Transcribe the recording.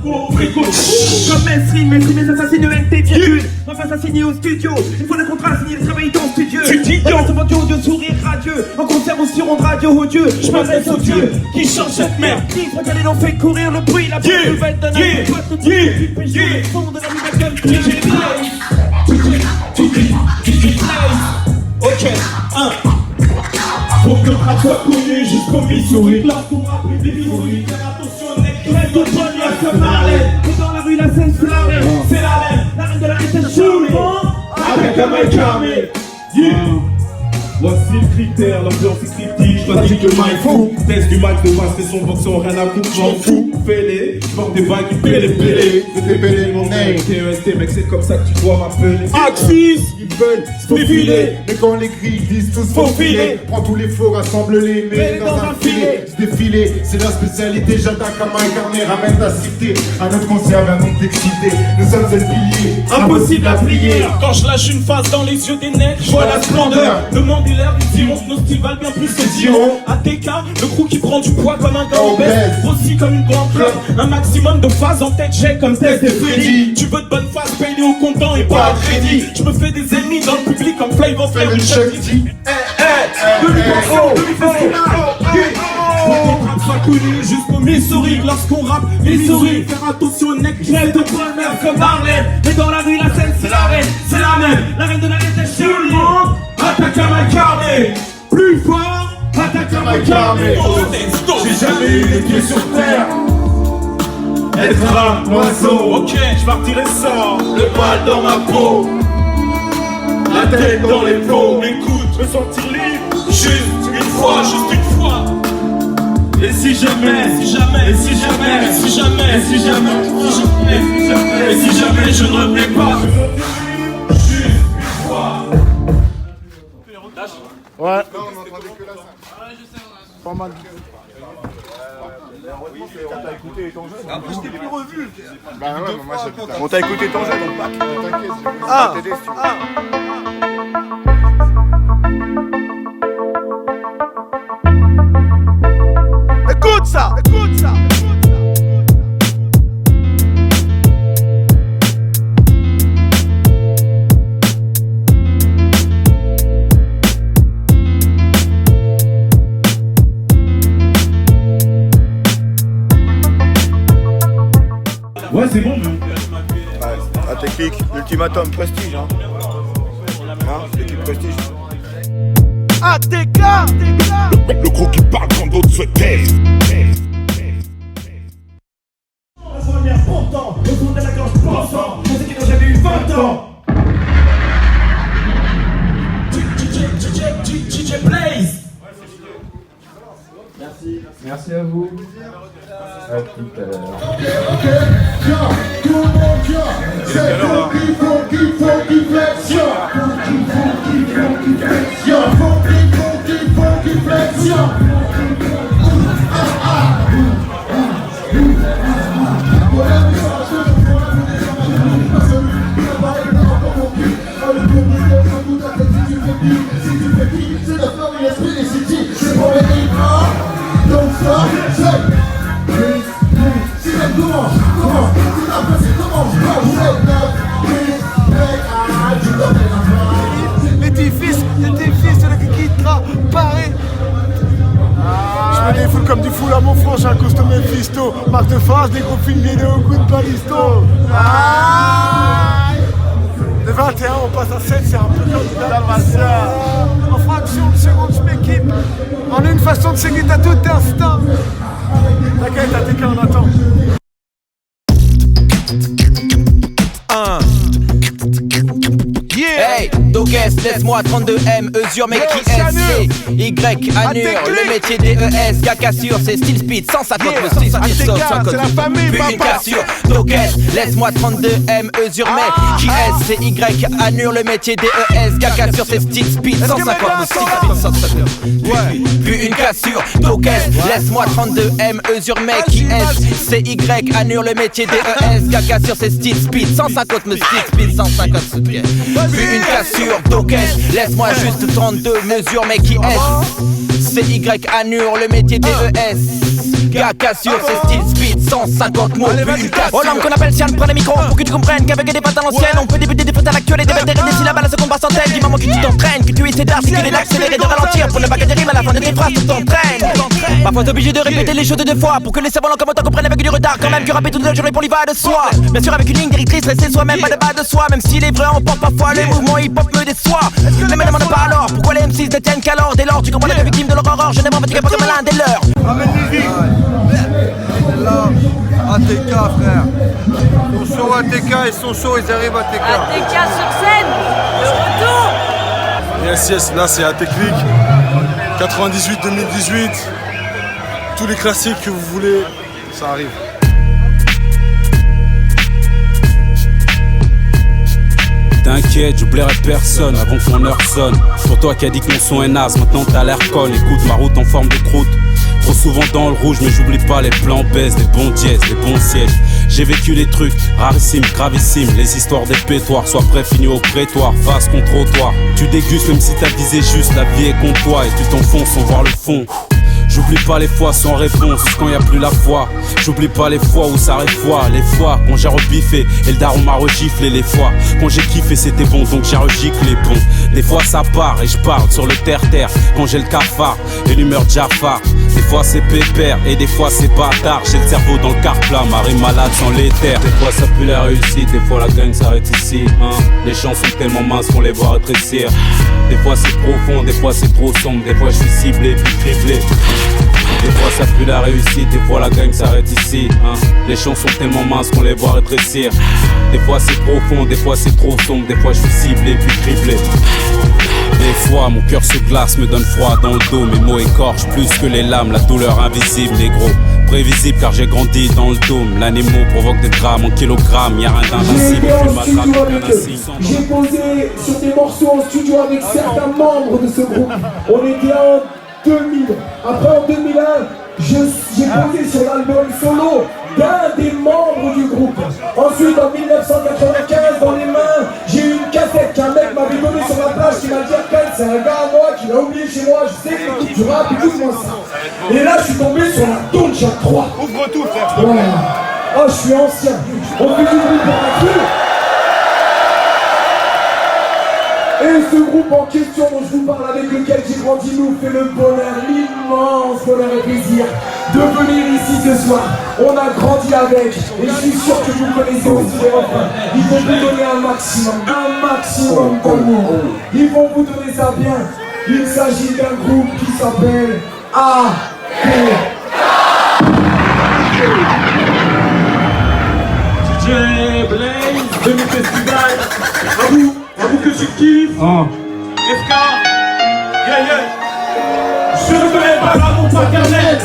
Comme mainstream assassine de NT virgule. Enfin assassiné au studio. Il faut le contrat signer le travail dans studio. Tu dis non. C'est mon duo de sourire radieux. En concert ou sur onde radio odieux. Je m'adresse au Dieu qui change cette merde. Regardez l'on fait courir le bruit. La bonne nouvelle donne un coup de pied. Le son de la nouvelle gueule. Ok, 1. Faut que le rap soit connu jusqu'au Missouri. Lorsqu'on rappe les Missouri, faire attention au nec. Reste au premier comme Marlène. Et dans la rue, la scène, c'est la reine. C'est la reine, la reine de la rue, c'est Choulman. Avec un mic armé. Voici le critère, l'ambiance est cryptique, je pratique le mic fou. Test du max de basse et son boxon, rien à foutre, j'en fous. Fais-les, je porte des vagues, pélé. Je t'ai pélé mon nez. TEST mec, c'est comme ça que tu dois m'appeler. Axis, ils veulent se faufiler. Mais quand les grilles disent tous faufiler, prends tous les faux, rassemble-les, mets dans un filet. Se défiler, c'est la spécialité, j'attaque à main incarnée, ramène ta cité. À notre concert, un nombre d'excités, nous sommes le pilier, impossible à plier. Quand je lâche une face dans les yeux des nègres, je vois la splendeur. Le monde est l'air du Dion, nos styles valent bien plus que Dion. ATK, le crew qui prend du poids comme un gars obèse, aussi comme une grande fleur. Un maximum de phases en tête, j'ai comme test et Freddy. Tu veux de bonnes phases, paye-les au comptant et pas à crédit. Je me fais des ennemis dans le public comme Flavor Flav et Chuck D. Faut qu'on rappe soit connu jusqu'au Missouri. Lorsqu'on rappe Missouri, faire attention au nec. Reste de bonheur comme Marlène. Mais dans la rue, la scène, c'est la reine. C'est la même, la reine de la reine, c'est Choulman. Attaque à ma carnet. Plus fort, attaque à ma carnet. J'ai jamais eu les pieds sur terre. Être un oiseau. Ok, je partirai sans Le mal dans ma peau. La tête dans les flots. Écoute, me sentir libre, Juste une fois. et si jamais, Et si jamais, et si jamais, et si jamais, et si jamais, et si jamais je ne revenais pas. juste une fois. Ouais. Non, on entendait que là, ça. Pas mal. On t'a écouté ton jeu. Après, je t'ai plus revu. Bah ouais, mais moi j'ai. On t'a écouté ton jeu dans le pack. T'inquiète, je vais t'aider si tu veux. Écoute ça. Ouais, c'est bon, mais. La technique, l'ultimatum prestige, hein. L'équipe prestige. ATK. Le gros qui parle quand d'autres se taisent. La première pourtant, au fond de la gorge pensant, je sais qu'ils n'ont jamais eu 20 ans. DJ Blaze. Merci à vous. À tout à l'heure. Tout le monde vient. C'est funky flexion. Funky flexion. L'édifice de la quittera Paris. Je me défoule comme du fou à mon franc, j'ai un costaud Mephisto. Marque de phare, des gros filets de haut coup de balisto. De 21 on passe à 7, c'est un peu comme Dalmatia. En fraction de seconde je m'équipe. En une façon de s'équiper à tout instant. T'inquiète, ATK on attend. Hey, Dogues, laisse-moi 32M, Usure, mec qui est Y, Anur, le métier des ES, gars cassure, c'est style speed, 150 le style speed, 150 c'est la famille, puis une papa. cassure, Dogues, laisse-moi 32M, Usure, mec qui est, c'est Y, Anur, le métier des ES, gars cassure, c'est style speed, 150 le style speed, 150 puis une cassure, Dogues, laisse-moi 32M, Usure, mec qui est, c'est Y, Anur, le métier des ES, gars cassure, c'est style speed, 150 le style speed, 150 ce puis une cassure, Dogues, laisse-moi juste 32 mesures, mais qui est CY Annure, le métier DES. Caca sur ses styles speed, 150 mots, plus une cassure. Oh l'homme qu'on appelle Sian, prends le micro pour que tu comprennes qu'avec des pattes à l'ancienne, on peut débuter des fautes à l'actuel et des syllabes à la seconde par centaine. Dis maman que tu t'entraînes, que tu essaies d'art, c'est qu'il est d'accélérer, de ralentir pour ne pas gagner des rimes à la fin de tes phrases, tu t'entraînes. Parfois t'es obligé de répéter les choses deux fois pour que les savants comme toi comprennent avec du retard. Quand même que rapper toute la journée pour l'y va de soi. Bien sûr avec une ligne directrice, rester soi-même, pas de bas de soi. Même si les vrais emportent parfois, les mouvements hip-hop me déçoient. Mais me demande pas alors pourquoi les M6 ne tiennent qu'alors. Dès lors tu comprends la victime de leur horreur, je n'ai pas fatigué pas comme l'un des leurs. Ramène musique. Là, ATK frère. Son show ATK et son show ils arrivent ATK. ATK sur scène, le retour. Yes, là c'est ATClick 98-2018. Tous les classiques que vous voulez, ça arrive. T'inquiète, j'oublierai personne avant que mon heure sonne. Pour toi qui a dit que mon son est naze, maintenant t'as l'air con. Écoute ma route en forme de croûte. Trop souvent dans le rouge, mais j'oublie pas les plans baisse, les bons dièses, les bons sièges. J'ai vécu des trucs rarissimes, gravissimes. Les histoires des pétoires, sois prêt, fini au prétoire, face contre trottoir. Tu dégustes même si t'as visé juste, la vie est contre toi. Et tu t'enfonces sans voir le fond. J'oublie pas les fois sans réponse, quand y a plus la foi. J'oublie pas les fois où ça foi. Les fois quand j'ai rebiffé et le daron m'a regiflé. Les fois quand j'ai kiffé c'était bon donc j'ai regiclé bon. Des fois ça part et je parle sur le terre-terre quand j'ai le cafard et l'humeur Jafar. Des fois c'est pépère et des fois c'est bâtard. J'ai le cerveau dans le quart plat, marée malade sans l'éther. Des fois ça pue la réussite, des fois la gang s'arrête ici hein. Les champs sont tellement minces qu'on les voit rétrécir. Des fois c'est profond, des fois c'est trop sombre. Des fois je suis ciblé puis criblé. Des fois ça pue la réussite, des fois la gang s'arrête ici hein. Les champs sont tellement minces qu'on les voit rétrécir. Des fois c'est profond, des fois c'est trop sombre. Des fois je suis ciblé puis criblé. Des fois mon cœur se glace, me donne froid dans le dos. Mes mots écorchent plus que les lames, la douleur invisible négro. Prévisible car j'ai grandi dans le dôme. L'animal provoque des drames en kilogrammes. Y'a rien d'invincible, je m'attrape aucun insigne. J'ai posé sur des morceaux en studio avec certains membres de ce groupe. On était en 2000. Après en 2001, j'ai posé sur l'album solo d'un des membres du groupe. Ensuite en 1995 dans les mains, j'ai eu une cassette qu'un mec m'avait donnée sur la plage qui m'a dit c'est un gars à moi qui l'a oublié chez moi, je sais que l'équipe du rap, écoute-moi ça. Et là je suis tombé sur la Donja 3. Ouvre tout frère. Ouais. Oh je suis ancien. On fait du bruit pour la queue. Et ce groupe en question dont je vous parle, avec lequel j'ai grandi, nous fait le bonheur, l'immense bonheur et plaisir de venir ici ce soir. On a grandi avec, et je suis sûr que vous connaissez aussi les refrains. Ils vont vous donner un maximum d'amour. Ils vont vous donner ça bien. Il s'agit d'un groupe qui s'appelle ATK. DJ Blaze, demi-festival, à vous que tu kiffes. FK, yeah yeah. Je ne connais pas l'amour paternel.